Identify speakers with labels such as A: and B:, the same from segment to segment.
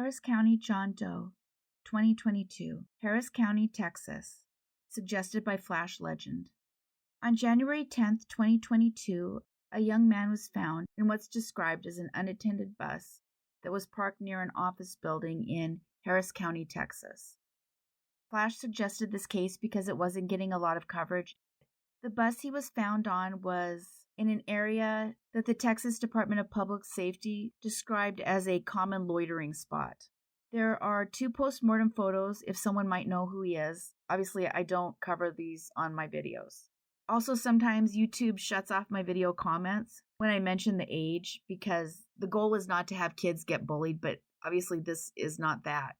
A: Harris County John Doe, 2022, Harris County, Texas, suggested by Flash Legend. On January 10, 2022, a young man was found in what's described as an unattended bus that was parked near an office building in Harris County, Texas. Flash suggested this case because it wasn't getting a lot of coverage. The bus he was found on was in an area that the Texas Department of Public Safety described as a common loitering spot. There are 2 postmortem photos if someone might know who he is. Obviously, I don't cover these on my videos. Also, sometimes YouTube shuts off my video comments when I mention the age because the goal is not to have kids get bullied, but obviously this is not that.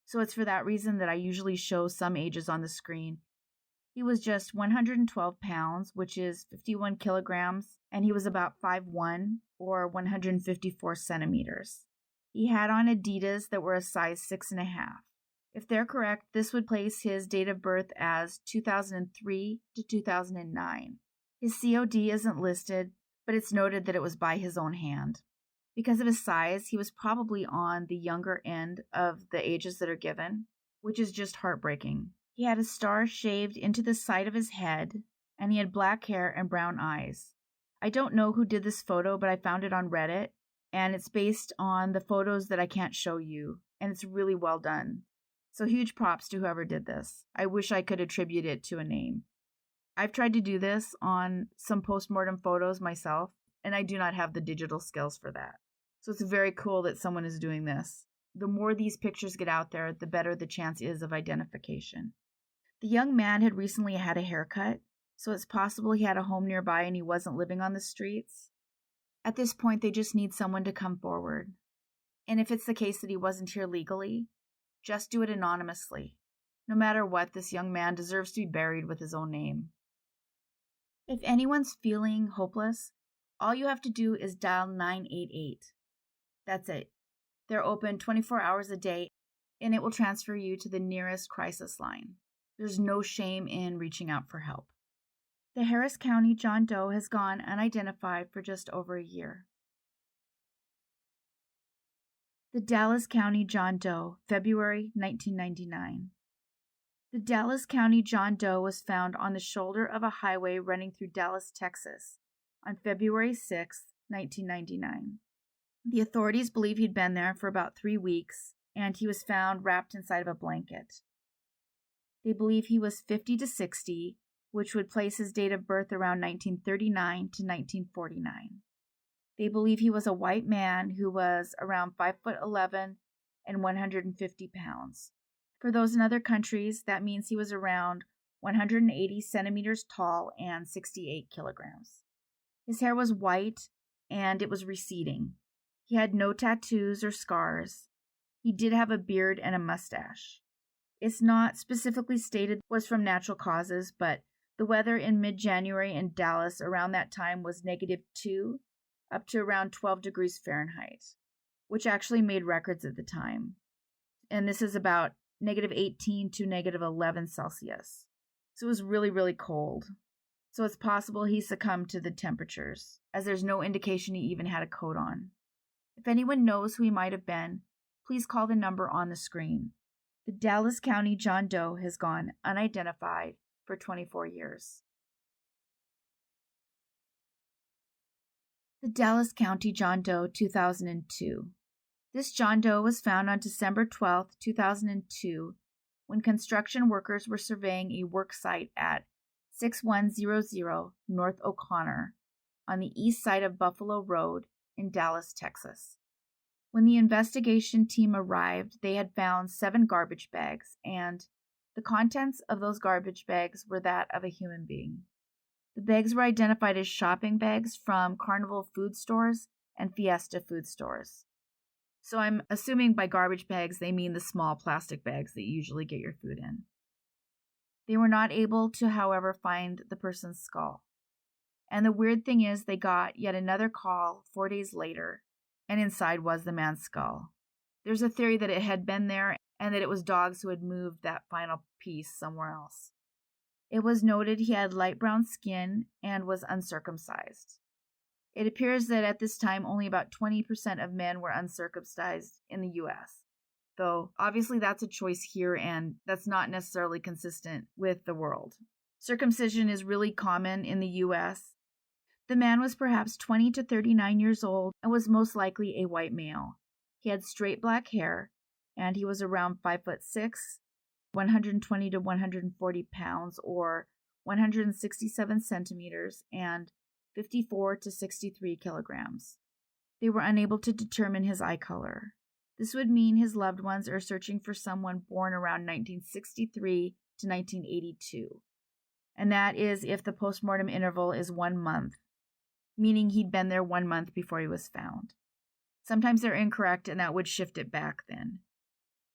A: So it's for that reason that I usually show some ages on the screen. He was just 112 pounds, which is 51 kilograms, and he was about 5'1", or 154 centimeters. He had on Adidas that were a size 6.5. If they're correct, this would place his date of birth as 2003 to 2009. His COD isn't listed, but it's noted that it was by his own hand. Because of his size, he was probably on the younger end of the ages that are given, which is just heartbreaking. He had a star shaved into the side of his head, and he had black hair and brown eyes. I don't know who did this photo, but I found it on Reddit, and it's based on the photos that I can't show you, and it's really well done. So huge props to whoever did this. I wish I could attribute it to a name. I've tried to do this on some postmortem photos myself, and I do not have the digital skills for that. So it's very cool that someone is doing this. The more these pictures get out there, the better the chance is of identification. The young man had recently had a haircut, so it's possible he had a home nearby and he wasn't living on the streets. At this point, they just need someone to come forward. And if it's the case that he wasn't here legally, just do it anonymously. No matter what, this young man deserves to be buried with his own name. If anyone's feeling hopeless, all you have to do is dial 988. That's it. They're open 24 hours a day, and it will transfer you to the nearest crisis line. There's no shame in reaching out for help. The Harris County John Doe has gone unidentified for just over a year. The Dallas County John Doe, February 1999. The Dallas County John Doe was found on the shoulder of a highway running through Dallas, Texas, on February 6, 1999. The authorities believe he'd been there for about 3 weeks, and he was found wrapped inside of a blanket. They believe he was 50 to 60, which would place his date of birth around 1939 to 1949. They believe he was a white man who was around 5'11" and 150 pounds. For those in other countries, that means he was around 180 centimeters tall and 68 kilograms. His hair was white and it was receding. He had no tattoos or scars. He did have a beard and a mustache. It's not specifically stated was from natural causes, but the weather in mid-January in Dallas around that time was -2 up to around 12 degrees Fahrenheit, which actually made records at the time. And this is about -18 to -11 Celsius. So it was really, really cold. So it's possible he succumbed to the temperatures, as there's no indication he even had a coat on. If anyone knows who he might have been, please call the number on the screen. The Dallas County John Doe has gone unidentified for 24 years. The Dallas County John Doe, 2002. This John Doe was found on December 12, 2002, when construction workers were surveying a work site at 6100 North O'Connor on the east side of Buffalo Road in Dallas, Texas. When the investigation team arrived, they had found 7 garbage bags, and the contents of those garbage bags were that of a human being. The bags were identified as shopping bags from Carnival food stores and Fiesta food stores. So I'm assuming by garbage bags they mean the small plastic bags that you usually get your food in. They were not able to, however, find the person's skull. And the weird thing is they got yet another call 4 days later, and inside was the man's skull. There's a theory that it had been there and that it was dogs who had moved that final piece somewhere else. It was noted he had light brown skin and was uncircumcised. It appears that at this time only about 20% of men were uncircumcised in the U.S., though obviously that's a choice here and that's not necessarily consistent with the world. Circumcision is really common in the U.S. The man was perhaps 20 to 39 years old and was most likely a white male. He had straight black hair, and he was around 5'6", 120 to 140 pounds, or 167 centimeters, and 54 to 63 kilograms. They were unable to determine his eye color. This would mean his loved ones are searching for someone born around 1963 to 1982. And that is if the postmortem interval is 1 month, meaning he'd been there 1 month before he was found. Sometimes they're incorrect, and that would shift it back then.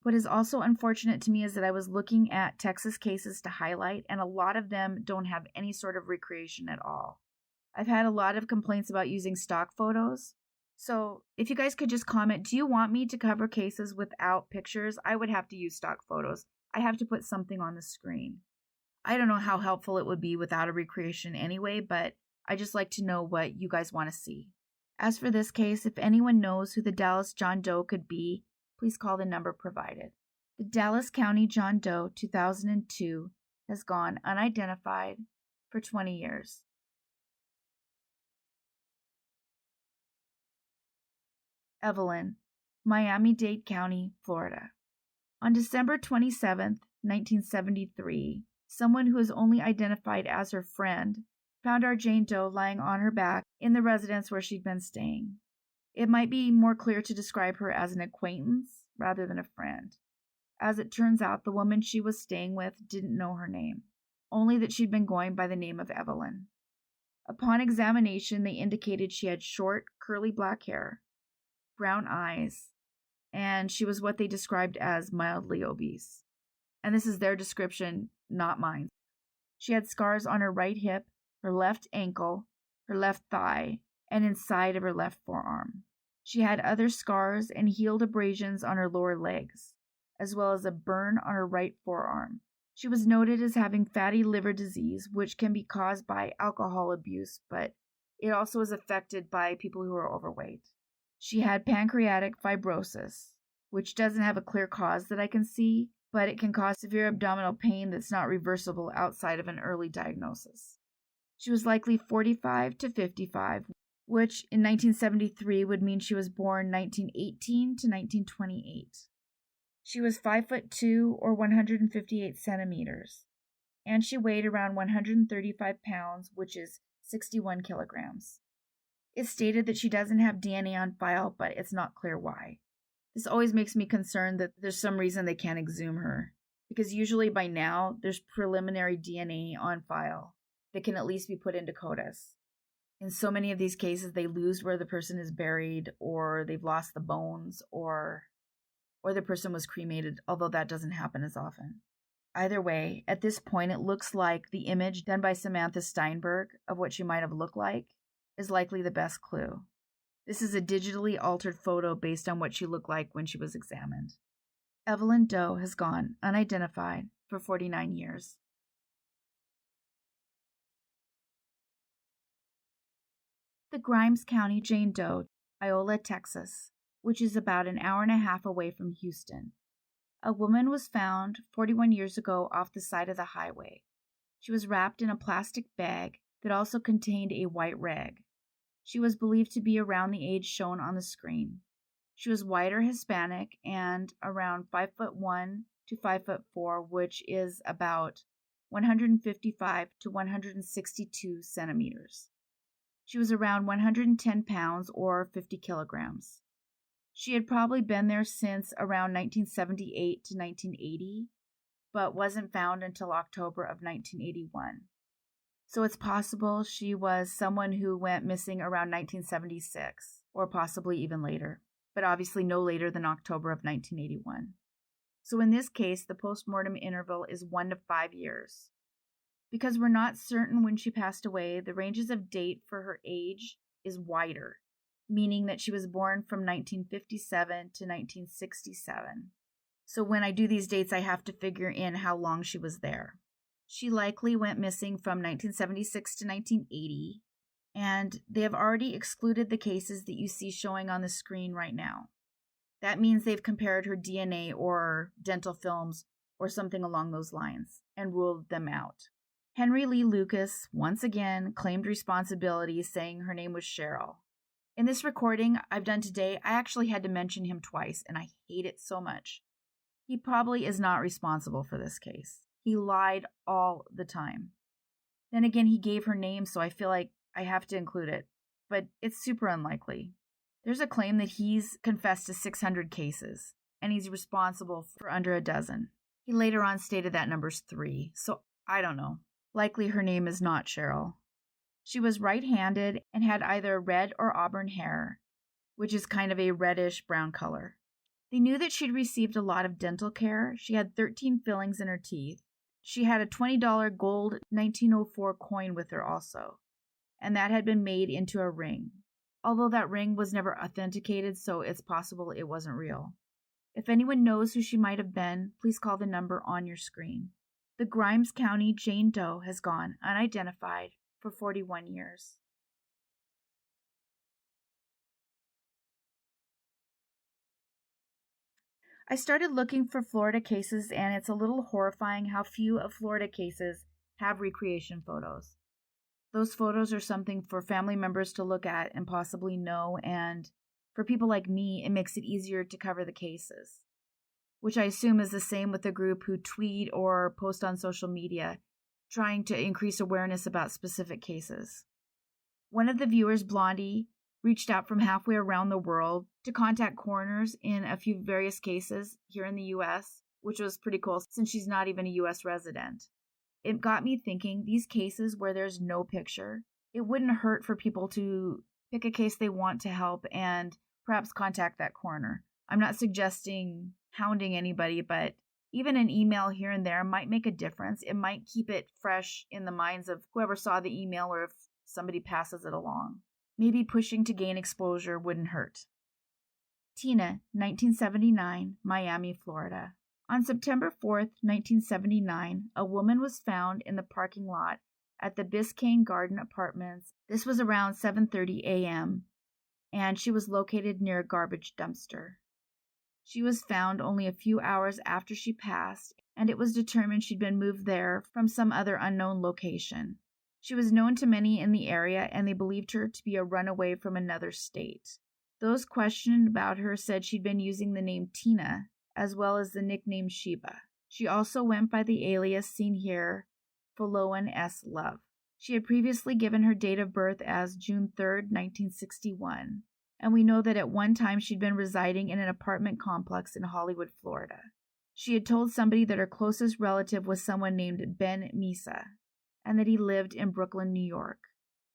A: What is also unfortunate to me is that I was looking at Texas cases to highlight, and a lot of them don't have any sort of recreation at all. I've had a lot of complaints about using stock photos. So if you guys could just comment, do you want me to cover cases without pictures? I would have to use stock photos. I have to put something on the screen. I don't know how helpful it would be without a recreation anyway, but I just like to know what you guys want to see. As for this case, if anyone knows who the Dallas John Doe could be, please call the number provided. The Dallas County John Doe 2002 has gone unidentified for 20 years. Evelyn, Miami-Dade County, Florida. On December 27, 1973, someone who is only identified as her friend found our Jane Doe lying on her back in the residence where she'd been staying. It might be more clear to describe her as an acquaintance rather than a friend. As it turns out, the woman she was staying with didn't know her name, only that she'd been going by the name of Evelyn. Upon examination, they indicated she had short, curly black hair, brown eyes, and she was what they described as mildly obese. And this is their description, not mine. She had scars on her right hip, her left ankle, her left thigh, and inside of her left forearm. She had other scars and healed abrasions on her lower legs, as well as a burn on her right forearm. She was noted as having fatty liver disease, which can be caused by alcohol abuse, but it also is affected by people who are overweight. She had pancreatic fibrosis, which doesn't have a clear cause that I can see, but it can cause severe abdominal pain that's not reversible outside of an early diagnosis. She was likely 45 to 55, which in 1973 would mean she was born 1918 to 1928. She was 5'2" or 158 centimeters, and she weighed around 135 pounds, which is 61 kilograms. It's stated that she doesn't have DNA on file, but it's not clear why. This always makes me concerned that there's some reason they can't exhume her, because usually by now there's preliminary DNA on file that can at least be put into CODIS. In so many of these cases, they lose where the person is buried, or they've lost the bones, or the person was cremated, although that doesn't happen as often. Either way, at this point, it looks like the image done by Samantha Steinberg of what she might have looked like is likely the best clue. This is a digitally altered photo based on what she looked like when she was examined. Evelyn Doe has gone unidentified for 49 years. The Grimes County Jane Doe, Iola, Texas, which is about an hour and a half away from Houston. A woman was found 41 years ago off the side of the highway. She was wrapped in a plastic bag that also contained a white rag. She was believed to be around the age shown on the screen. She was white or Hispanic and around 5'1" to 5'4", which is about 155 to 162 centimeters. She was around 110 pounds or 50 kilograms. She had probably been there since around 1978 to 1980, but wasn't found until October of 1981. So it's possible she was someone who went missing around 1976, or possibly even later, but obviously no later than October of 1981. So in this case, the postmortem interval is 1 to 5 years. Because we're not certain when she passed away, the ranges of date for her age is wider, meaning that she was born from 1957 to 1967. So when I do these dates, I have to figure in how long she was there. She likely went missing from 1976 to 1980, and they have already excluded the cases that you see showing on the screen right now. That means they've compared her DNA or dental films or something along those lines and ruled them out. Henry Lee Lucas once again claimed responsibility, saying her name was Cheryl. In this recording I've done today, I actually had to mention him twice, and I hate it so much. He probably is not responsible for this case. He lied all the time. Then again, he gave her name, so I feel like I have to include it, but it's super unlikely. There's a claim that he's confessed to 600 cases, and he's responsible for under a dozen. He later on stated that number's 3, so I don't know. Likely her name is not Cheryl. She was right-handed and had either red or auburn hair, which is kind of a reddish-brown color. They knew that she'd received a lot of dental care. She had 13 fillings in her teeth. She had a $20 gold 1904 coin with her also, and that had been made into a ring. Although that ring was never authenticated, so it's possible it wasn't real. If anyone knows who she might have been, please call the number on your screen. The Grimes County Jane Doe has gone unidentified for 41 years. I started looking for Florida cases, and it's a little horrifying how few of Florida cases have recreation photos. Those photos are something for family members to look at and possibly know, and for people like me, it makes it easier to cover the cases, which I assume is the same with the group who tweet or post on social media, trying to increase awareness about specific cases. One of the viewers, Blondie, reached out from halfway around the world to contact coroners in a few various cases here in the U.S., which was pretty cool since she's not even a U.S. resident. It got me thinking, these cases where there's no picture, it wouldn't hurt for people to pick a case they want to help and perhaps contact that coroner. I'm not suggesting hounding anybody, but even an email here and there might make a difference. It might keep it fresh in the minds of whoever saw the email, or if somebody passes it along. Maybe pushing to gain exposure wouldn't hurt. Tina, 1979, Miami, Florida. On September 4th, 1979, a woman was found in the parking lot at the Biscayne Garden Apartments. This was around 7:30 a.m., and she was located near a garbage dumpster. She was found only a few hours after she passed, and it was determined she'd been moved there from some other unknown location. She was known to many in the area, and they believed her to be a runaway from another state. Those questioned about her said she'd been using the name Tina, as well as the nickname Sheba. She also went by the alias seen here, Philoan S. Love. She had previously given her date of birth as June 3rd, 1961, and we know that at one time she'd been residing in an apartment complex in Hollywood, Florida. She had told somebody that her closest relative was someone named Ben Misa, and that he lived in Brooklyn, New York.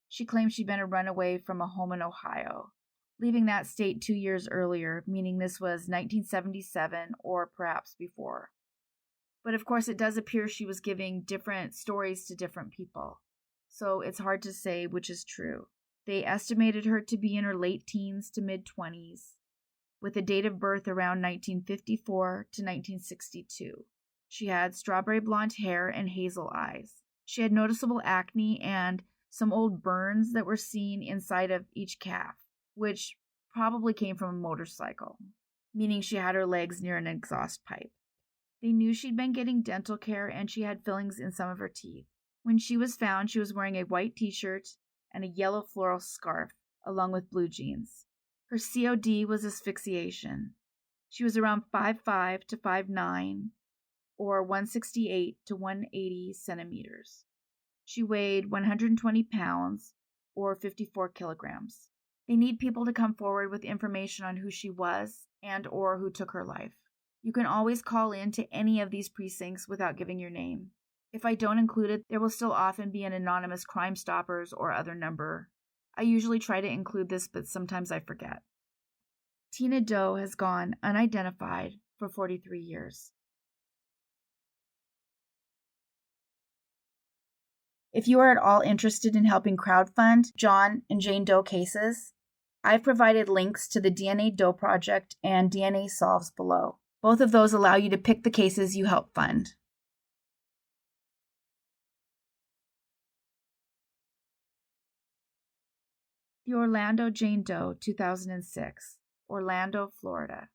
A: She claimed she'd been a runaway from a home in Ohio, leaving that state 2 years earlier, meaning this was 1977 or perhaps before. But of course, it does appear she was giving different stories to different people, so it's hard to say which is true. They estimated her to be in her late teens to mid-20s, with a date of birth around 1954 to 1962. She had strawberry blonde hair and hazel eyes. She had noticeable acne and some old burns that were seen inside of each calf, which probably came from a motorcycle, meaning she had her legs near an exhaust pipe. They knew she'd been getting dental care, and she had fillings in some of her teeth. When she was found, she was wearing a white t-shirt and a yellow floral scarf, along with blue jeans. Her COD was asphyxiation. She was around 5'5" to 5'9", or 168 to 180 centimeters. She weighed 120 pounds, or 54 kilograms. They need people to come forward with information on who she was and or who took her life. You can always call in to any of these precincts without giving your name. If I don't include it, there will still often be an anonymous Crime Stoppers or other number. I usually try to include this, but sometimes I forget. Tina Doe has gone unidentified for 43 years. If you are at all interested in helping crowdfund John and Jane Doe cases, I've provided links to the DNA Doe Project and DNA Solves below. Both of those allow you to pick the cases you help fund. The Orlando Jane Doe, 2006, Orlando, Florida.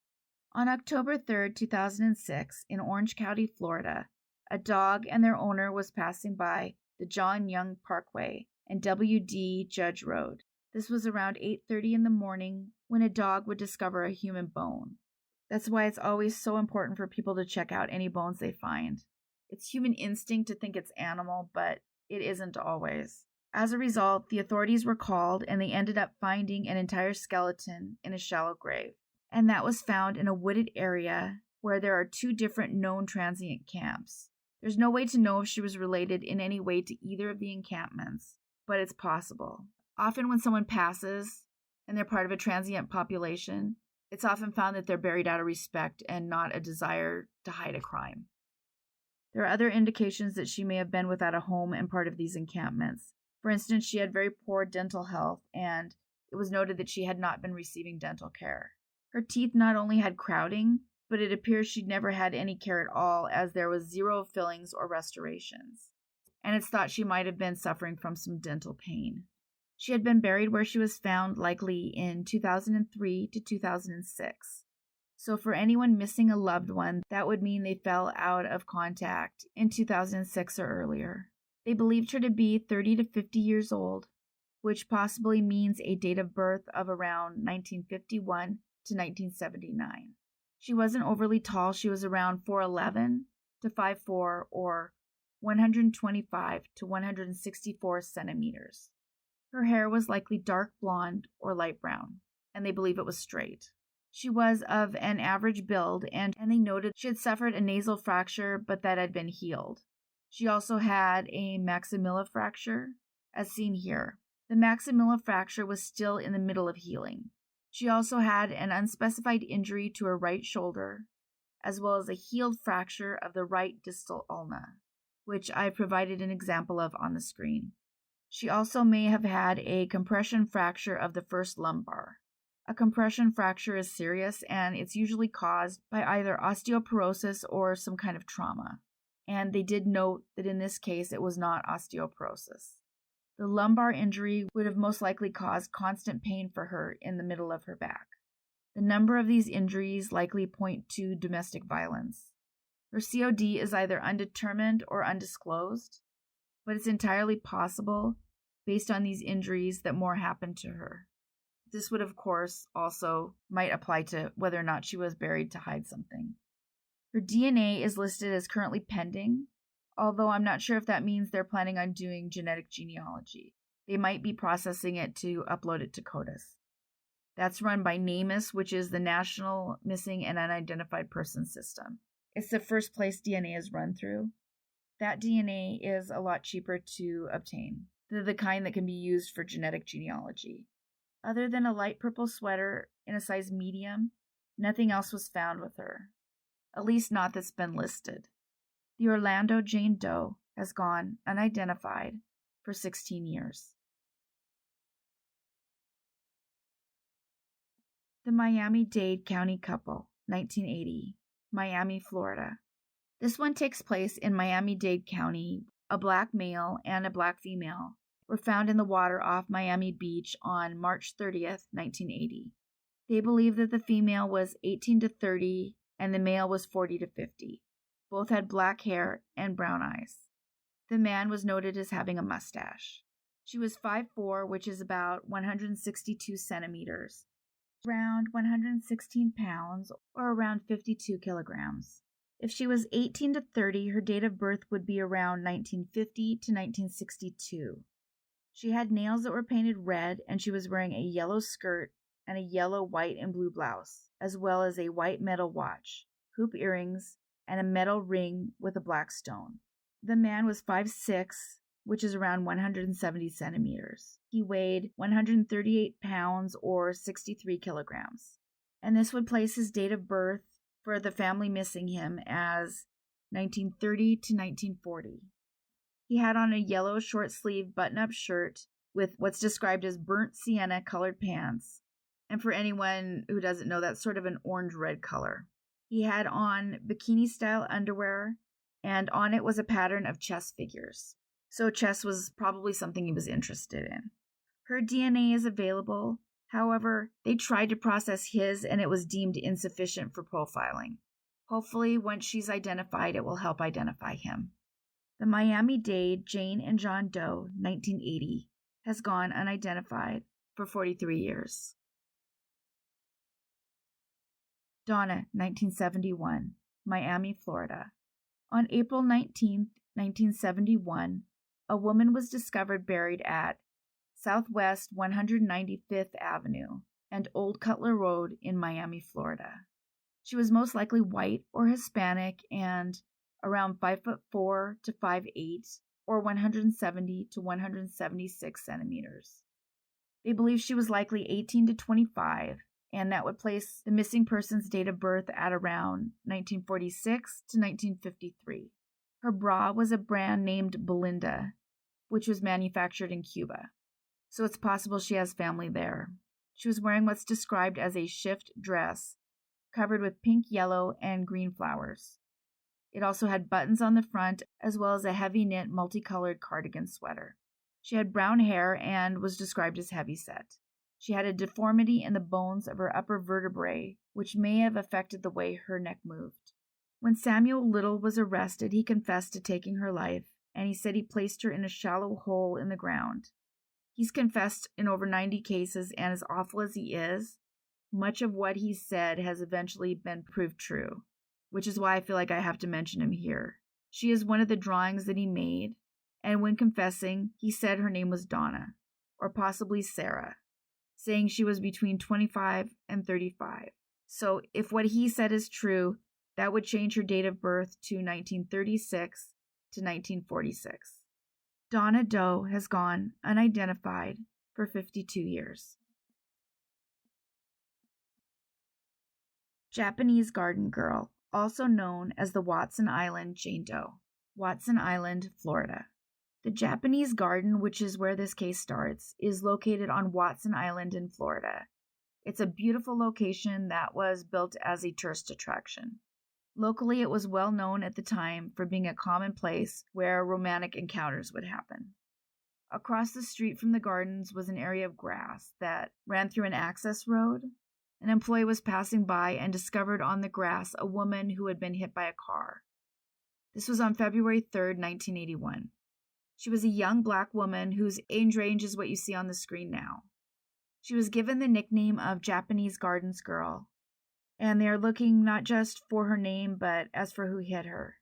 A: On October 3rd, 2006, in Orange County, Florida, a dog and their owner was passing by the John Young Parkway and W.D. Judge Road. This was around 8:30 in the morning when a dog would discover a human bone. That's why it's always so important for people to check out any bones they find. It's human instinct to think it's animal, but it isn't always. As a result, the authorities were called and they ended up finding an entire skeleton in a shallow grave. And that was found in a wooded area where there are 2 different known transient camps. There's no way to know if she was related in any way to either of the encampments, but it's possible. Often when someone passes and they're part of a transient population, it's often found that they're buried out of respect and not a desire to hide a crime. There are other indications that she may have been without a home and part of these encampments. For instance, she had very poor dental health, and it was noted that she had not been receiving dental care. Her teeth not only had crowding, but it appears she'd never had any care at all, as there was 0 fillings or restorations. And it's thought she might have been suffering from some dental pain. She had been buried where she was found, likely in 2003 to 2006. So for anyone missing a loved one, that would mean they fell out of contact in 2006 or earlier. They believed her to be 30 to 50 years old, which possibly means a date of birth of around 1951 to 1979. She wasn't overly tall. She was around 4'11 to 5'4 or 125 to 164 centimeters. Her hair was likely dark blonde or light brown, and they believe it was straight. She was of an average build, and they noted she had suffered a nasal fracture, but that had been healed. She also had a maxilla fracture, as seen here. The maxilla fracture was still in the middle of healing. She also had an unspecified injury to her right shoulder, as well as a healed fracture of the right distal ulna, which I provided an example of on the screen. She also may have had a compression fracture of the first lumbar. A compression fracture is serious, and it's usually caused by either osteoporosis or some kind of trauma. And they did note that in this case it was not osteoporosis. The lumbar injury would have most likely caused constant pain for her in the middle of her back. The number of these injuries likely point to domestic violence. Her COD is either undetermined or undisclosed, but it's entirely possible, based on these injuries, that more happened to her. This would, of course, also might apply to whether or not she was buried to hide something. Her DNA is listed as currently pending, although I'm not sure if that means they're planning on doing genetic genealogy. They might be processing it to upload it to CODIS. That's run by NamUs, which is the National Missing and Unidentified Person System. It's the first place DNA is run through. That DNA is a lot cheaper to obtain. They're the kind that can be used for genetic genealogy. Other than a light purple sweater in a size medium, nothing else was found with her. At least not that's been listed. The Orlando Jane Doe has gone unidentified for 16 years. The Miami-Dade County Couple, 1980, Miami, Florida. This one takes place in Miami-Dade County. A black male and a black female were found in the water off Miami Beach on March 30th, 1980. They believe that the female was 18 to 30 and the male was 40 to 50. Both had black hair and brown eyes. The man was noted as having a mustache. She was 5'4", which is about 162 centimeters, around 116 pounds, or around 52 kilograms. If she was 18 to 30, her date of birth would be around 1950 to 1962. She had nails that were painted red, and she was wearing a yellow skirt and a yellow, white, and blue blouse, as well as a white metal watch, hoop earrings, and a metal ring with a black stone. The man was 5'6", which is around 170 centimeters. He weighed 138 pounds or 63 kilograms. And this would place his date of birth for the family missing him as 1930 to 1940. He had on a yellow short-sleeved button-up shirt with what's described as burnt sienna colored pants. And for anyone who doesn't know, that's sort of an orange-red color. He had on bikini-style underwear, and on it was a pattern of chess figures. So chess was probably something he was interested in. Her DNA is available, However, they tried to process his and it was deemed insufficient for profiling. Hopefully, once she's identified, it will help identify him. The Miami-Dade Jane and John Doe, 1980, has gone unidentified for 43 years. Donna, 1971, Miami, Florida. On April 19, 1971, a woman was discovered buried at Southwest 195th Avenue and Old Cutler Road in Miami, Florida. She was most likely white or Hispanic and around 5'4" to 5'8", or 170 to 176 centimeters. They believe she was likely 18 to 25, and that would place the missing person's date of birth at around 1946 to 1953. Her bra was a brand named Belinda, which was manufactured in Cuba, so it's possible she has family there. She was wearing what's described as a shift dress, covered with pink, yellow, and green flowers. It also had buttons on the front, as well as a heavy knit multicolored cardigan sweater. She had brown hair and was described as heavyset. She had a deformity in the bones of her upper vertebrae, which may have affected the way her neck moved. When Samuel Little was arrested, he confessed to taking her life, and he said he placed her in a shallow hole in the ground. He's confessed in over 90 cases, and as awful as he is, much of what he said has eventually been proved true, which is why I feel like I have to mention him here. She is one of the drawings that he made, and when confessing, he said her name was Donna, or possibly Sarah, saying she was between 25 and 35. So if what he said is true, that would change her date of birth to 1936 to 1946. Donna Doe has gone unidentified for 52 years. Japanese Garden Girl, also known as the Watson Island Jane Doe, Watson Island, Florida. The Japanese Garden, which is where this case starts, is located on Watson Island in Florida. It's a beautiful location that was built as a tourist attraction. Locally, it was well known at the time for being a common place where romantic encounters would happen. Across the street from the gardens was an area of grass that ran through an access road. An employee was passing by and discovered on the grass a woman who had been hit by a car. This was on February 3rd, 1981. She was a young black woman whose age range is what you see on the screen now. She was given the nickname of Japanese Gardens Girl, and they are looking not just for her name, but as for who hit her.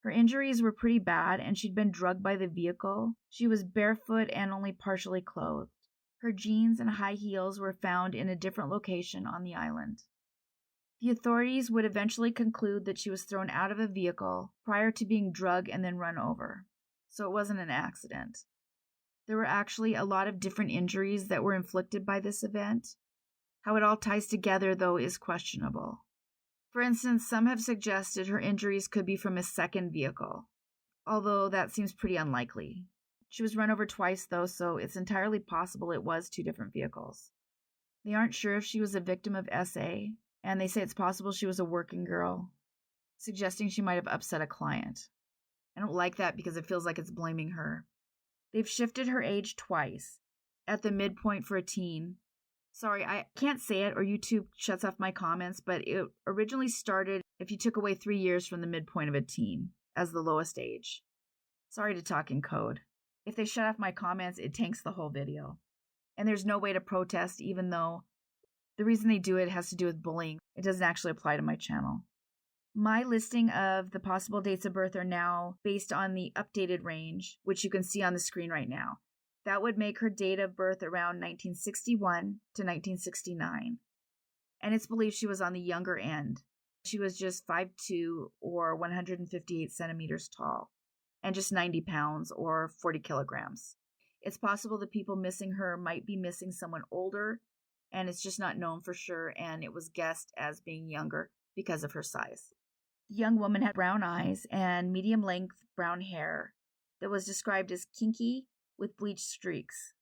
A: Her injuries were pretty bad, and she'd been drugged by the vehicle. She was barefoot and only partially clothed. Her jeans and high heels were found in a different location on the island. The authorities would eventually conclude that she was thrown out of a vehicle prior to being drugged and then run over, so it wasn't an accident. There were actually a lot of different injuries that were inflicted by this event. How it all ties together, though, is questionable. For instance, some have suggested her injuries could be from a second vehicle, although that seems pretty unlikely. She was run over twice, though, so it's entirely possible it was two different vehicles. They aren't sure if she was a victim of SA, and they say it's possible she was a working girl, suggesting she might have upset a client. I don't like that because it feels like it's blaming her. They've shifted her age twice, at the midpoint for a teen. Sorry, I can't say it or YouTube shuts off my comments, but it originally started if you took away 3 years from the midpoint of a teen as the lowest age. Sorry to talk in code. If they shut off my comments, it tanks the whole video. And there's no way to protest, even though the reason they do it has to do with bullying. It doesn't actually apply to my channel. My listing of the possible dates of birth are now based on the updated range, which you can see on the screen right now. That would make her date of birth around 1961 to 1969. And it's believed she was on the younger end. She was just 5'2" or 158 centimeters tall, and just 90 pounds or 40 kilograms. It's possible the people missing her might be missing someone older, and it's just not known for sure, and it was guessed as being younger because of her size. The young woman had brown eyes and medium-length brown hair that was described as kinky with bleached streaks.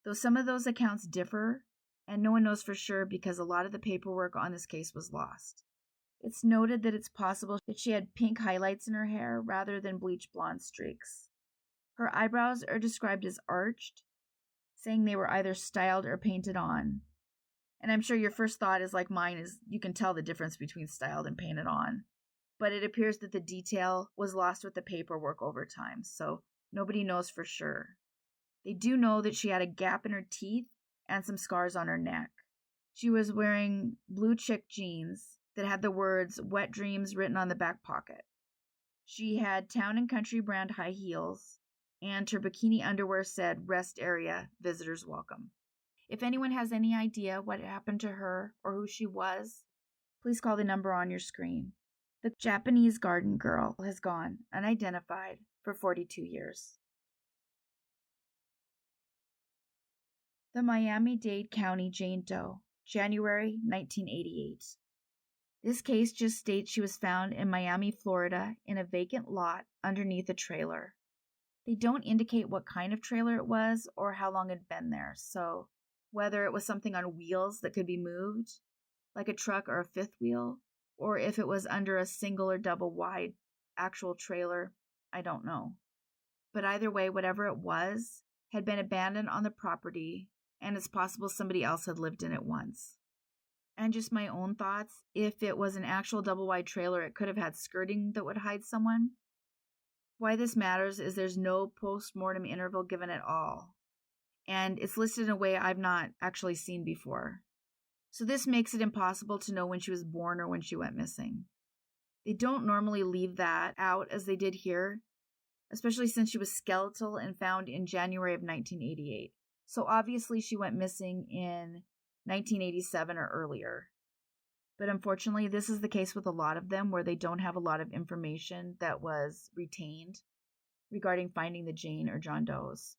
A: Though some of those accounts differ, and no one knows for sure because a lot of the paperwork on this case was lost. It's noted that it's possible that she had pink highlights in her hair rather than bleach blonde streaks. Her eyebrows are described as arched, saying they were either styled or painted on. And I'm sure your first thought is like mine, is you can tell the difference between styled and painted on. But it appears that the detail was lost with the paperwork over time, so nobody knows for sure. They do know that she had a gap in her teeth and some scars on her neck. She was wearing blue chick jeans that had the words "Wet Dreams" written on the back pocket. She had Town and Country brand high heels, and her bikini underwear said "Rest Area, Visitors Welcome." If anyone has any idea what happened to her or who she was, please call the number on your screen. The Japanese garden girl has gone unidentified for 42 years. The Miami-Dade County Jane Doe, January 1988. This case just states she was found in Miami, Florida, in a vacant lot underneath a trailer. They don't indicate what kind of trailer it was or how long it had been there, so whether it was something on wheels that could be moved, like a truck or a fifth wheel, or if it was under a single or double wide actual trailer, I don't know. But either way, whatever it was had been abandoned on the property, and it's possible somebody else had lived in it once. And just my own thoughts, if it was an actual double wide trailer, it could have had skirting that would hide someone. Why this matters is there's no post-mortem interval given at all, and it's listed in a way I've not actually seen before. So this makes it impossible to know when she was born or when she went missing. They don't normally leave that out as they did here, especially since she was skeletal and found in January of 1988. So obviously she went missing in 1987 or earlier. But unfortunately, this is the case with a lot of them where they don't have a lot of information that was retained regarding finding the Jane or John Does.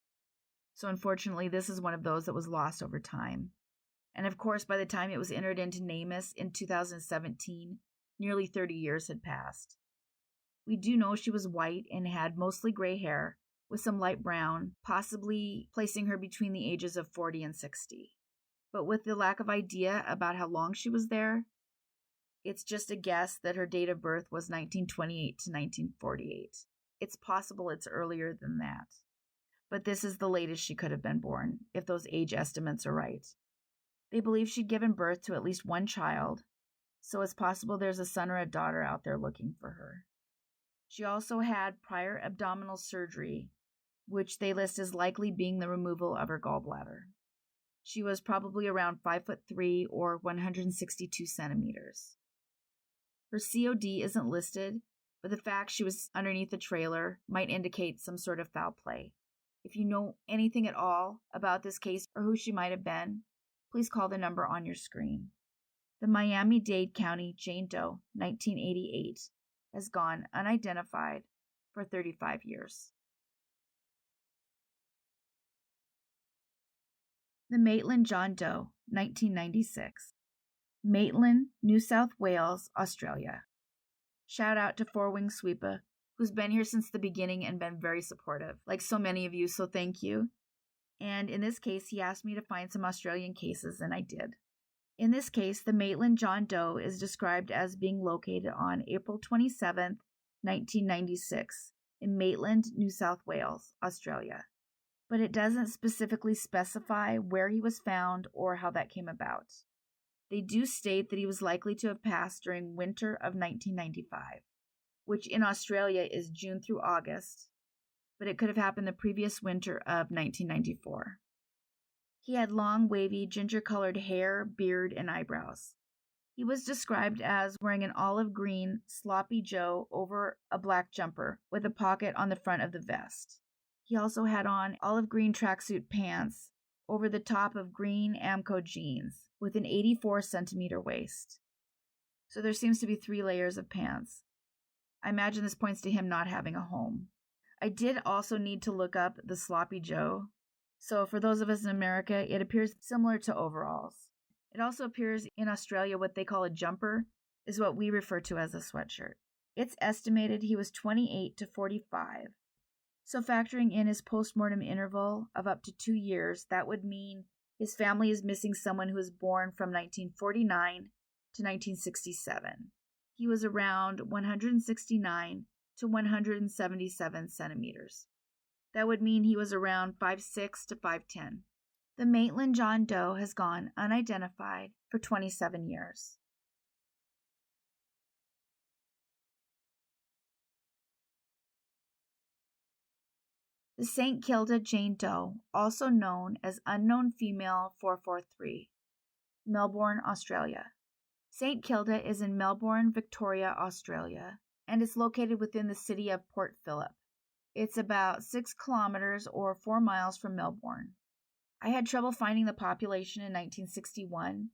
A: So unfortunately, this is one of those that was lost over time. And of course, by the time it was entered into NamUs in 2017, nearly 30 years had passed. We do know she was white and had mostly gray hair with some light brown, possibly placing her between the ages of 40 and 60. But with the lack of idea about how long she was there, it's just a guess that her date of birth was 1928 to 1948. It's possible it's earlier than that. But this is the latest she could have been born, if those age estimates are right. They believe she'd given birth to at least one child, so it's possible there's a son or a daughter out there looking for her. She also had prior abdominal surgery, which they list as likely being the removal of her gallbladder. She was probably around 5'3" or 162 centimeters. Her COD isn't listed, but the fact she was underneath the trailer might indicate some sort of foul play. If you know anything at all about this case or who she might have been, please call the number on your screen. The Miami-Dade County Jane Doe, 1988, has gone unidentified for 35 years. The Maitland John Doe, 1996. Maitland, New South Wales, Australia. Shout out to Four Wing Sweepa, who's been here since the beginning and been very supportive, like so many of you, so thank you. And in this case, he asked me to find some Australian cases, and I did. In this case, the Maitland John Doe is described as being located on April 27, 1996, in Maitland, New South Wales, Australia. But it doesn't specifically specify where he was found or how that came about. They do state that he was likely to have passed during winter of 1995, which in Australia is June through August, but it could have happened the previous winter of 1994. He had long, wavy, ginger-colored hair, beard, and eyebrows. He was described as wearing an olive green sloppy Joe over a black jumper with a pocket on the front of the vest. He also had on olive green tracksuit pants over the top of green Amco jeans with an 84-centimeter waist. So there seems to be 3 layers of pants. I imagine this points to him not having a home. I did also need to look up the sloppy Joe. So for those of us in America, it appears similar to overalls. It also appears in Australia what they call a jumper is what we refer to as a sweatshirt. It's estimated he was 28 to 45. So factoring in his postmortem interval of up to 2 years, that would mean his family is missing someone who was born from 1949 to 1967. He was around 169 to 177 centimeters. That would mean he was around 5'6" to 5'10". The Maitland John Doe has gone unidentified for 27 years. The St.Kilda Jane Doe, also known as Unknown Female 443, Melbourne, Australia. St. Kilda is in Melbourne, Victoria, Australia, and is located within the city of Port Phillip. It's about 6 kilometers or 4 miles from Melbourne. I had trouble finding the population in 1961,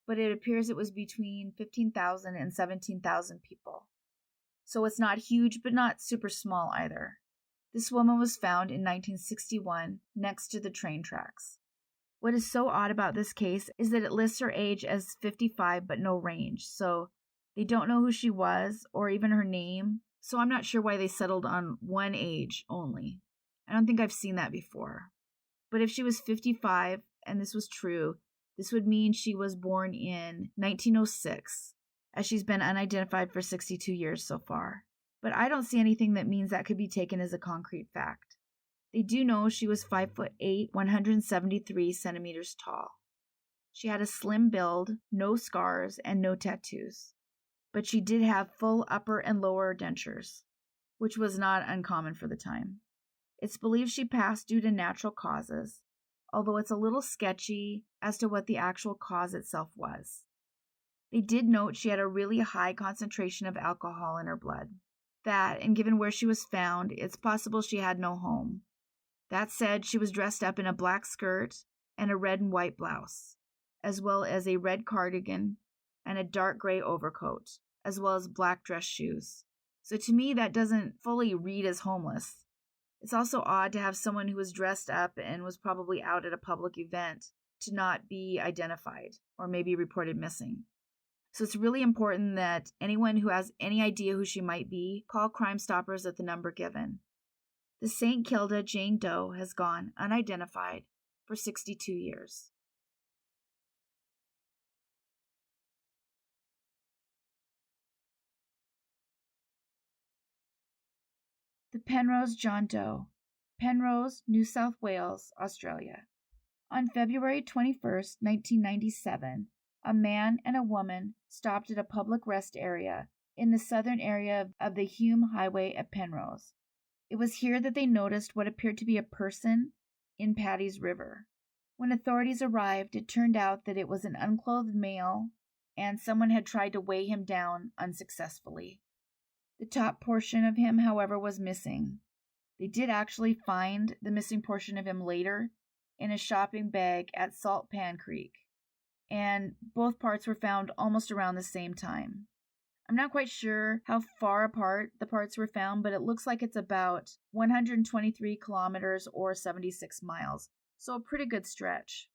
A: but it appears it was between 15,000 and 17,000 people. So it's not huge, but not super small either. This woman was found in 1961 next to the train tracks. What is so odd about this case is that it lists her age as 55 but no range, so they don't know who she was or even her name, so I'm not sure why they settled on one age only. I don't think I've seen that before. But if she was 55 and this was true, this would mean she was born in 1906, as she's been unidentified for 62 years so far. But I don't see anything that means that could be taken as a concrete fact. They do know she was 5'8", 173 centimeters tall. She had a slim build, no scars, and no tattoos. But she did have full upper and lower dentures, which was not uncommon for the time. It's believed she passed due to natural causes, although it's a little sketchy as to what the actual cause itself was. They did note she had a really high concentration of alcohol in her blood. That, and given where she was found, it's possible she had no home. That said, she was dressed up in a black skirt and a red and white blouse, as well as a red cardigan and a dark gray overcoat, as well as black dress shoes. So to me, that doesn't fully read as homeless. It's also odd to have someone who was dressed up and was probably out at a public event to not be identified or maybe reported missing. So it's really important that anyone who has any idea who she might be, call Crime Stoppers at the number given. The St. Kilda Jane Doe has gone unidentified for 62 years. The Penrose John Doe, Penrose, New South Wales, Australia. On February 21, 1997, a man and a woman stopped at a public rest area in the southern area of the Hume Highway at Penrose. It was here that they noticed what appeared to be a person in Paddy's River. When authorities arrived, it turned out that it was an unclothed male, and someone had tried to weigh him down unsuccessfully. The top portion of him, however, was missing. They did actually find the missing portion of him later in a shopping bag at Salt Pan Creek, and both parts were found almost around the same time. I'm not quite sure how far apart the parts were found, but it looks like it's about 123 kilometers or 76 miles, so a pretty good stretch.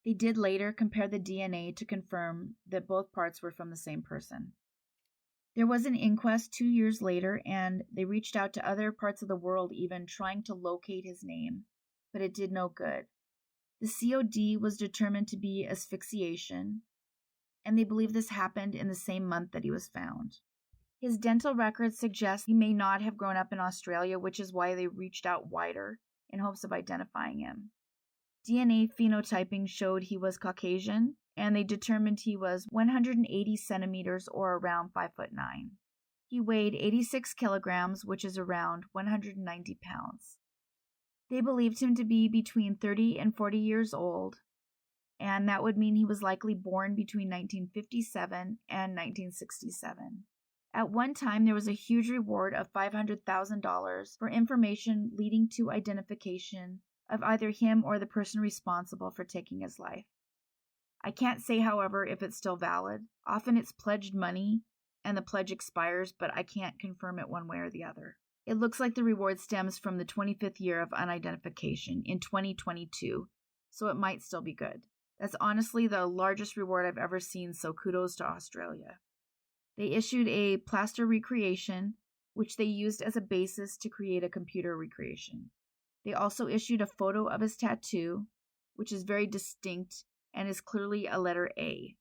A: They did later compare the DNA to confirm that both parts were from the same person. There was an inquest 2 years later, and they reached out to other parts of the world even trying to locate his name, but it did no good. The COD was determined to be asphyxiation, and they believe this happened in the same month that he was found. His dental records suggest he may not have grown up in Australia, which is why they reached out wider in hopes of identifying him. DNA phenotyping showed he was Caucasian, and they determined he was 180 centimeters or around 5'9". He weighed 86 kilograms, which is around 190 pounds. They believed him to be between 30 and 40 years old, and that would mean he was likely born between 1957 and 1967. At one time, there was a huge reward of $500,000 for information leading to identification of either him or the person responsible for taking his life. I can't say, however, if it's still valid. Often it's pledged money, and the pledge expires, but I can't confirm it one way or the other. It looks like the reward stems from the 25th year of unidentification in 2022, so it might still be good. That's honestly the largest reward I've ever seen, so kudos to Australia. They issued a plaster recreation, which they used as a basis to create a computer recreation. They also issued a photo of his tattoo, which is very distinct and is clearly a letter A.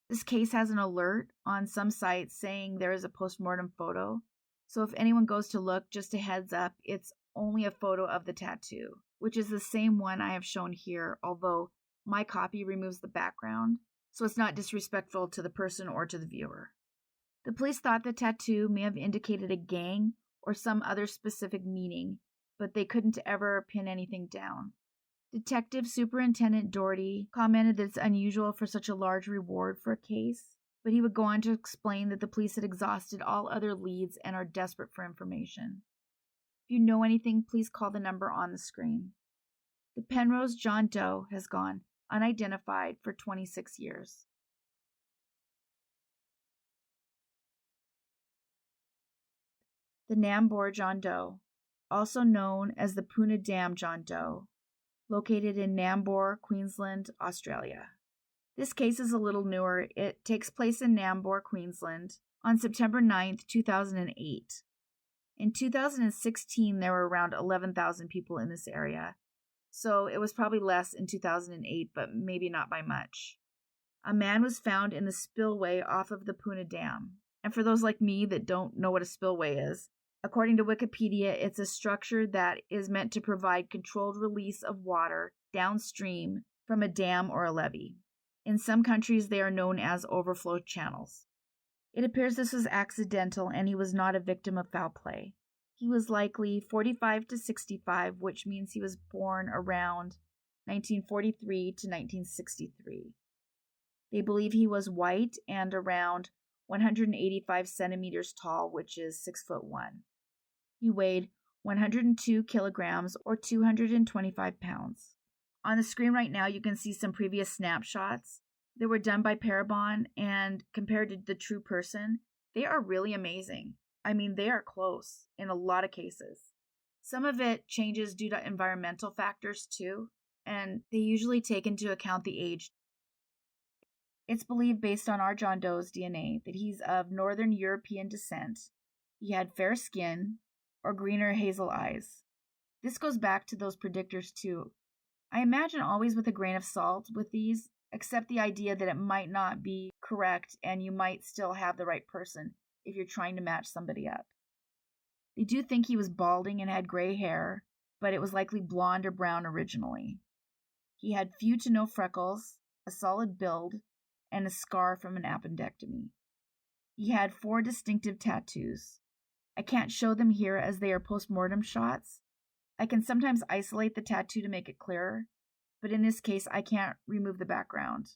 A: This case has an alert on some sites saying there is a postmortem photo, so if anyone goes to look, just a heads up, it's only a photo of the tattoo, which is the same one I have shown here, although my copy removes the background, so it's not disrespectful to the person or to the viewer. The police thought the tattoo may have indicated a gang or some other specific meaning, but they couldn't ever pin anything down. Detective Superintendent Doherty commented that it's unusual for such a large reward for a case, but he would go on to explain that the police had exhausted all other leads and are desperate for information. If you know anything, please call the number on the screen. The Penrose John Doe has gone unidentified for 26 years. The Nambour John Doe, also known as the Poona John Doe, located in Nambour, Queensland, Australia. This case is a little newer. It takes place in Nambour, Queensland, on September 9, 2008. In 2016, there were around 11,000 people in this area, so it was probably less in 2008, but maybe not by much. A man was found in the spillway off of the Poona Dam. And for those like me that don't know what a spillway is, according to Wikipedia, it's a structure that is meant to provide controlled release of water downstream from a dam or a levee. In some countries, they are known as overflow channels. It appears this was accidental and he was not a victim of foul play. He was likely 45 to 65, which means he was born around 1943 to 1963. They believe he was white and around 185 centimeters tall, which is 6'1". He weighed 102 kilograms or 225 pounds. On the screen right now, you can see some previous snapshots that were done by Parabon, and compared to the true person, they are really amazing. I mean, they are close in a lot of cases. Some of it changes due to environmental factors too, and they usually take into account the age. It's believed based on our John Doe's DNA that he's of Northern European descent. He had fair skin or green or hazel eyes. This goes back to those predictors too. I imagine always with a grain of salt with these, except the idea that it might not be correct and you might still have the right person if you're trying to match somebody up. They do think he was balding and had gray hair, but it was likely blonde or brown originally. He had few to no freckles, a solid build, and a scar from an appendectomy. He had 4 distinctive tattoos. I can't show them here as they are post-mortem shots. I can sometimes isolate the tattoo to make it clearer, but in this case I can't remove the background.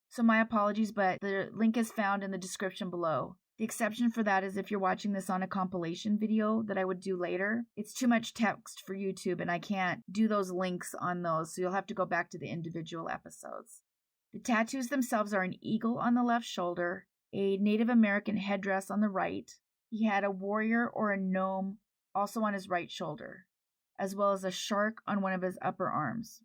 A: So my apologies, but the link is found in the description below. The exception for that is if you're watching this on a compilation video that I would do later. It's too much text for YouTube and I can't do those links on those, so you'll have to go back to the individual episodes. The tattoos themselves are an eagle on the left shoulder, a Native American headdress on the right. He had a warrior or a gnome also on his right shoulder, as well as a shark on one of his upper arms.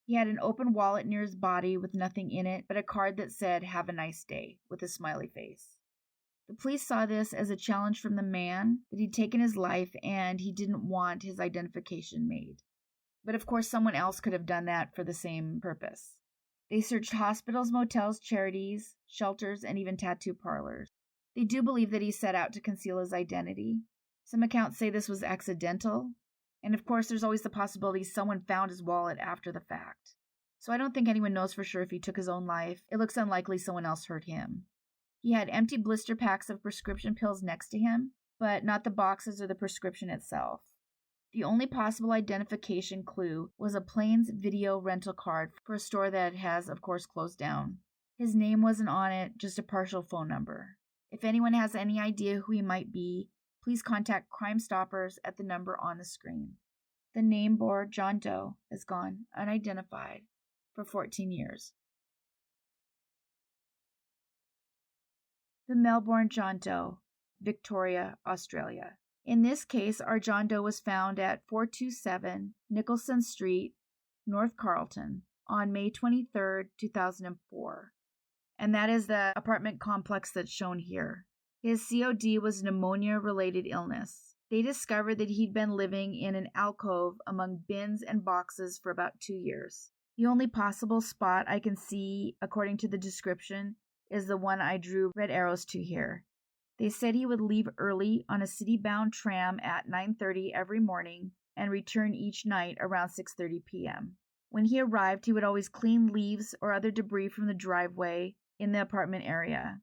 A: He had an open wallet near his body with nothing in it but a card that said, "Have a nice day," with a smiley face. The police saw this as a challenge from the man that he'd taken his life and he didn't want his identification made. But of course someone else could have done that for the same purpose. They searched hospitals, motels, charities, shelters, and even tattoo parlors. They do believe that he set out to conceal his identity. Some accounts say this was accidental, and of course there's always the possibility someone found his wallet after the fact. So I don't think anyone knows for sure if he took his own life. It looks unlikely someone else hurt him. He had empty blister packs of prescription pills next to him, but not the boxes or the prescription itself. The only possible identification clue was a Plains video rental card for a store that has, of course, closed down. His name wasn't on it, just a partial phone number. If anyone has any idea who he might be, please contact Crime Stoppers at the number on the screen. The Nambour John Doe has gone unidentified for 14 years. The Melbourne John Doe, Victoria, Australia. In this case, our John Doe was found at 427 Nicholson Street, North Carlton, on May 23, 2004. And that is the apartment complex that's shown here. His COD was pneumonia-related illness. They discovered that he'd been living in an alcove among bins and boxes for about 2 years. The only possible spot I can see, according to the description, is the one I drew red arrows to here. They said he would leave early on a city-bound tram at 9:30 every morning and return each night around 6:30 p.m. When he arrived, he would always clean leaves or other debris from the driveway in the apartment area,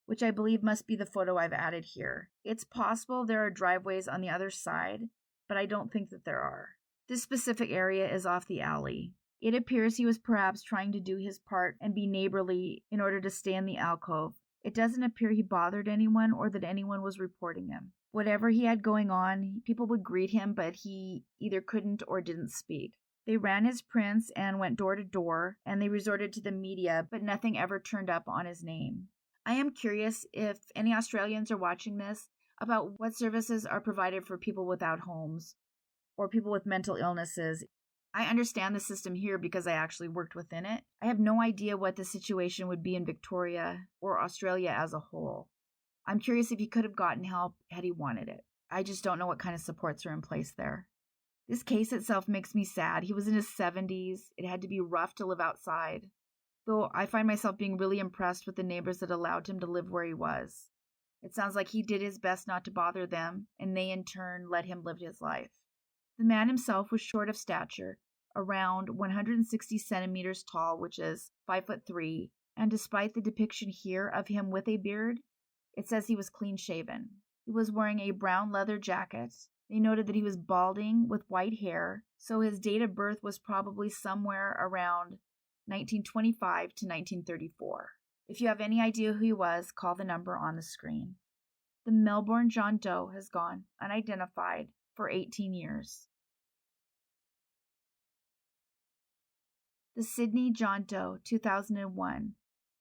A: which I believe must be the photo I've added here. It's possible there are driveways on the other side, but I don't think that there are. This specific area is off the alley. It appears he was perhaps trying to do his part and be neighborly in order to stay in the alcove. It doesn't appear he bothered anyone or that anyone was reporting him. Whatever he had going on, people would greet him, but he either couldn't or didn't speak. They ran his prints and went door to door, and they resorted to the media, but nothing ever turned up on his name. I am curious if any Australians are watching this about what services are provided for people without homes or people with mental illnesses. I understand the system here because I actually worked within it. I have no idea what the situation would be in Victoria or Australia as a whole. I'm curious if he could have gotten help had he wanted it. I just don't know what kind of supports are in place there. This case itself makes me sad. He was in his 70s. It had to be rough to live outside. Though I find myself being really impressed with the neighbors that allowed him to live where he was. It sounds like he did his best not to bother them, and they in turn let him live his life. The man himself was short of stature, around 160 centimeters tall, which is 5'3", and despite the depiction here of him with a beard, it says he was clean-shaven. He was wearing a brown leather jacket. They noted that he was balding with white hair, so his date of birth was probably somewhere around 1925 to 1934. If you have any idea who he was, call the number on the screen. The Melbourne John Doe has gone unidentified for 18 years. The Sydney John Doe, 2001,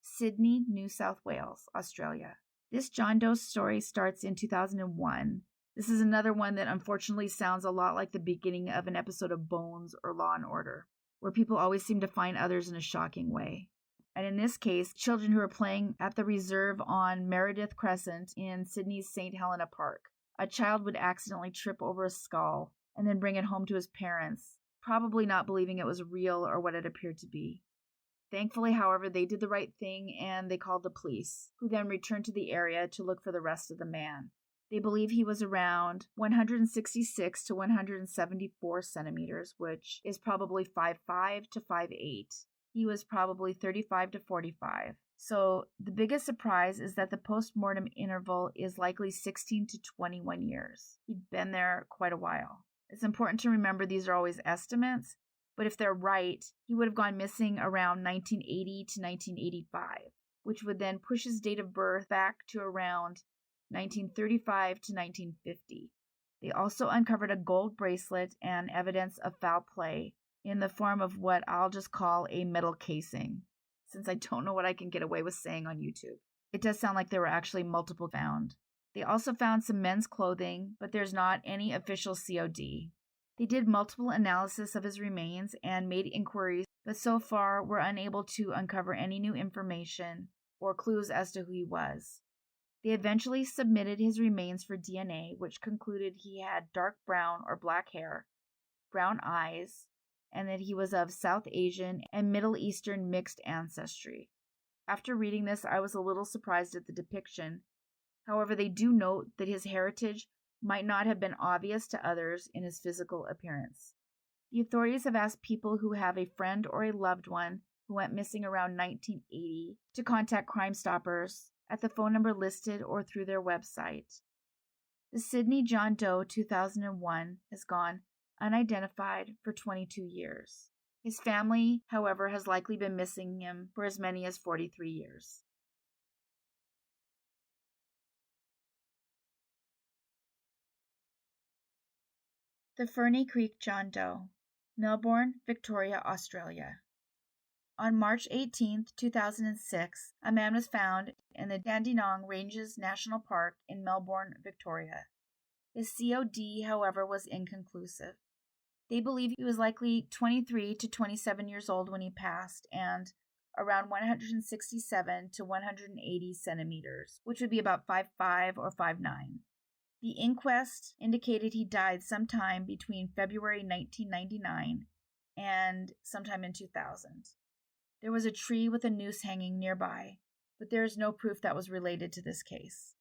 A: Sydney, New South Wales, Australia. This John Doe story starts in 2001. This is another one that unfortunately sounds a lot like the beginning of an episode of Bones or Law and Order, where people always seem to find others in a shocking way. And in this case, children who are playing at the reserve on Meredith Crescent in Sydney's St. Helena Park. A child would accidentally trip over a skull and then bring it home to his parents, probably not believing it was real or what it appeared to be. Thankfully, however, they did the right thing and they called the police, who then returned to the area to look for the rest of the man. They believe he was around 166 to 174 centimeters, which is probably 5'5" to 5'8". He was probably 35 to 45. So the biggest surprise is that the post-mortem interval is likely 16 to 21 years. He'd been there quite a while. It's important to remember these are always estimates, but if they're right, he would have gone missing around 1980 to 1985, which would then push his date of birth back to around 1935 to 1950. They also uncovered a gold bracelet and evidence of foul play in the form of what I'll just call a metal casing, since I don't know what I can get away with saying on YouTube. It does sound like there were actually multiple found. They also found some men's clothing, but there's not any official COD. They did multiple analysis of his remains and made inquiries, but so far were unable to uncover any new information or clues as to who he was. They eventually submitted his remains for DNA, which concluded he had dark brown or black hair, brown eyes, and that he was of South Asian and Middle Eastern mixed ancestry. After reading this, I was a little surprised at the depiction. However, they do note that his heritage might not have been obvious to others in his physical appearance. The authorities have asked people who have a friend or a loved one who went missing around 1980 to contact Crime Stoppers at the phone number listed or through their website. The Sydney John Doe 2001 has gone unidentified for 22 years. His family, however, has likely been missing him for as many as 43 years. The Fernie Creek John Doe, Melbourne, Victoria, Australia. On March 18, 2006, a man was found in the Dandenong Ranges National Park in Melbourne, Victoria. His COD, however, was inconclusive. They believe he was likely 23 to 27 years old when he passed and around 167 to 180 centimeters, which would be about 5'5" or 5'9". The inquest indicated he died sometime between February 1999 and sometime in 2000. There was a tree with a noose hanging nearby, but there is no proof that was related to this case.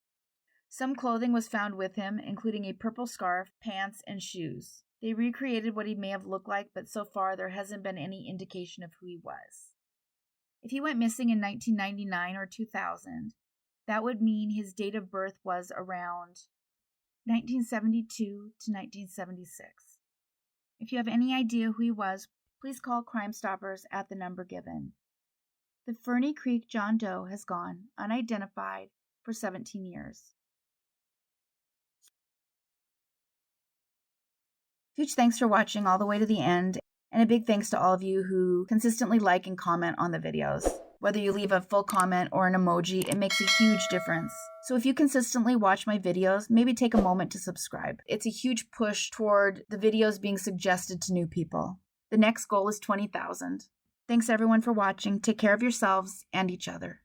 A: Some clothing was found with him, including a purple scarf, pants, and shoes. They recreated what he may have looked like, but so far there hasn't been any indication of who he was. If he went missing in 1999 or 2000, that would mean his date of birth was around 1972 to 1976. If you have any idea who he was, please call Crime Stoppers at the number given. The Fernie Creek John Doe has gone unidentified for 17 years. Huge thanks for watching all the way to the end, and a big thanks to all of you who consistently like and comment on the videos. Whether you leave a full comment or an emoji, it makes a huge difference. So if you consistently watch my videos, maybe take a moment to subscribe. It's a huge push toward the videos being suggested to new people. The next goal is 20,000. Thanks everyone for watching. Take care of yourselves and each other.